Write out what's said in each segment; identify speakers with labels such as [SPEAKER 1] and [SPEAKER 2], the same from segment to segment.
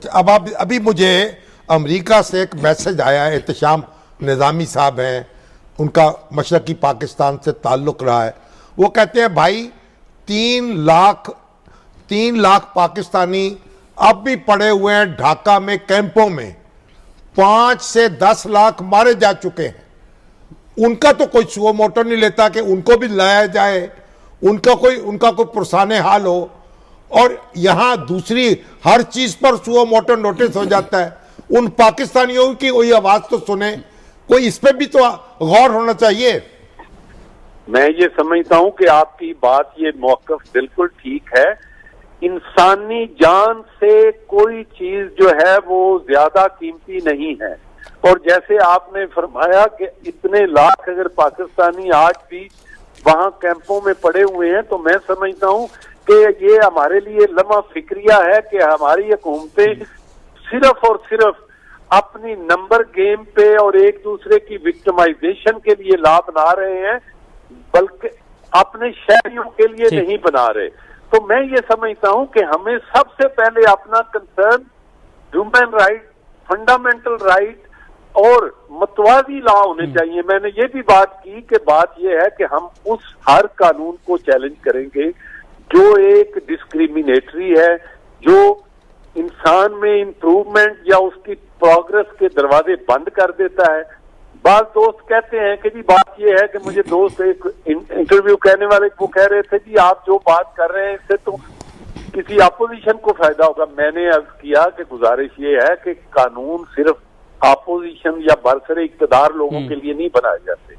[SPEAKER 1] अच्छा, अब आप अभी मुझे अमेरिका से एक मैसेज आया है। एहतशाम निज़ामी साहब हैं, उनका मशरकी पाकिस्तान से ताल्लुक़ रहा है। वो कहते हैं भाई 3 लाख पाकिस्तानी अब भी पड़े हुए हैं ढाका में कैंपों में। 5 से 10 लाख मारे जा चुके हैं। उनका तो कोई सुओ मोटो नहीं लेता कि उनको भी लाया जाए, उनका कोई पुरसाने हाल हो। और यहां दूसरी हर चीज पर सुओ मोटो नोटिस हो जाता है। उन पाकिस्तानियों की कोई आवाज तो सुने, कोई इस पे भी तो गौर होना चाहिए।
[SPEAKER 2] मैं ये समझता हूं कि आपकी बात, ये मौकफ बिल्कुल ठीक है। इंसानी जान से कोई चीज जो है वो ज्यादा कीमती नहीं है। और जैसे आपने फरमाया कि इतने लाख अगर पाकिस्तानी आज भी वहां कैंपों में पड़े हुए हैं, तो मैं समझता हूं कि ये हमारे लिए लम्हा फिक्रिया है कि हमारी हुकूमतें सिर्फ और सिर्फ अपनी नंबर गेम पे और एक दूसरे की विक्टिमाइजेशन के लिए ला बना रहे हैं, बल्कि अपने शहरियों के लिए नहीं बना रहे। तो मैं ये समझता हूं कि हमें सबसे पहले अपना concern human right, fundamental right और मतवाजी लॉ होने चाहिए। मैंने ये भी बात की कि बात ये है कि हम उस हर कानून को चैलेंज करेंगे जो एक डिस्क्रिमिनेटरी है, जो इंसान में इंप्रूवमेंट या उसकी प्रोग्रेस के दरवाजे बंद कर देता है। बात दोस्त कहते हैं कि जी बात ये है कि मुझे दोस्त एक इंटरव्यू कहने वाले वो कह रहे थे जी आप जो बात कर रहे हैं इससे तो किसी अपोजिशन को फायदा होगा। मैंने अर्ज किया कि गुजारिश ये है कि कानून सिर्फ अपोजिशन या बरसरे इक्तदार लोगों के लिए नहीं बनाए जाते।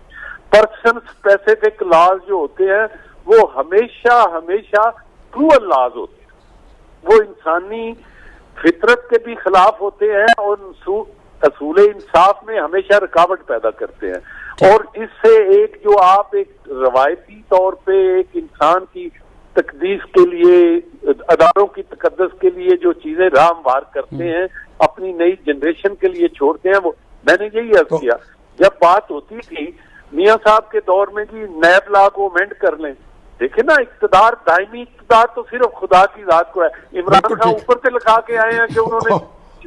[SPEAKER 2] पर्सन स्पेसिफिक लॉज जो होते हैं वो हमेशा हमेशा क्रूअल लॉज होते हैं। वो इंसानी फितरत के भी खिलाफ होते हैं और असूल इंसाफ में हमेशा रुकावट पैदा करते हैं। और इससे एक जो आप एक रवायती तौर पे एक इंसान की तकदीस के लिए, अदारों की तकद्दस के लिए जो चीजें राह हमवार करते हैं, अपनी नई जनरेशन के लिए छोड़ते हैं, वो मैंने यही अर्ज किया। जब बात होती थी मियां साहब के दौर में जी नैब लॉ को अमेंड कर लें, देखिए ना, इक्तदार, दायमी इक्तदार तो सिर्फ खुदा की जात को है। इमरान खान ऊपर से लिखा के आए हैं कि उन्होंने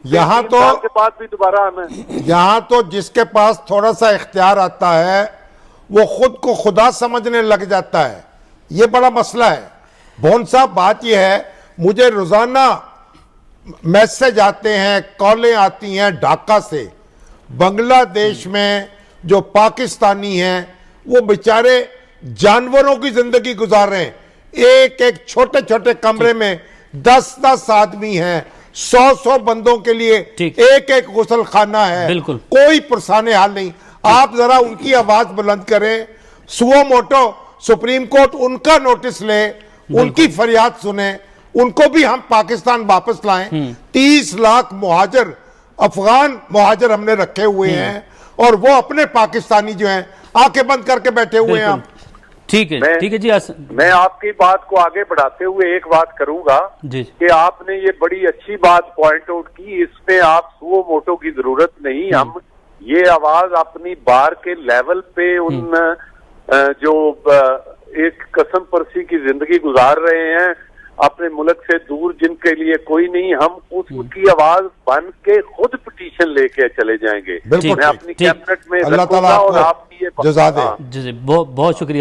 [SPEAKER 1] यहाँ तो
[SPEAKER 2] के बाद भी दोबारा आना है।
[SPEAKER 1] यहाँ तो जिसके पास थोड़ा सा इख्तियार आता है वो खुद को खुदा समझने लग जाता है। ये बड़ा मसला है। भोन साहब, बात ये है, मुझे रोजाना मैसेज आते हैं, कॉलें आती हैं ढाका से। बांग्लादेश में जो पाकिस्तानी हैं वो बेचारे जानवरों की जिंदगी गुजार रहे हैं। एक एक छोटे छोटे कमरे में 10-10 आदमी हैं, 100-100 बंदों के लिए एक एक गुसल खाना है, कोई पुरसाने हाल नहीं। आप जरा उनकी आवाज बुलंद करें, सुओ मोटो सुप्रीम कोर्ट उनका नोटिस ले, उनकी फरियाद सुने, उनको भी हम पाकिस्तान वापस लाएं। 30 लाख मुहाजिर, अफगान मुहाजिर हमने रखे हुए हैं और वो अपने पाकिस्तानी जो हैं आंखें बंद करके बैठे हुए हैं।
[SPEAKER 3] ठीक है जी।
[SPEAKER 2] मैं आपकी बात को आगे बढ़ाते हुए एक बात करूंगा कि आपने ये बड़ी अच्छी बात पॉइंट आउट की। इसमें आप सुओ मोटो की जरूरत नहीं। हम ये आवाज अपनी बार के लेवल पे उन जो एक कसम परसी की जिंदगी गुजार रहे हैं अपने मुल्क से दूर, जिनके लिए कोई नहीं, हम उसकी आवाज बन के खुद पिटीशन लेके चले जाएंगे। मैं अपनी कैबिनेट में रखूंगा और आप ये
[SPEAKER 3] बहुत शुक्रिया।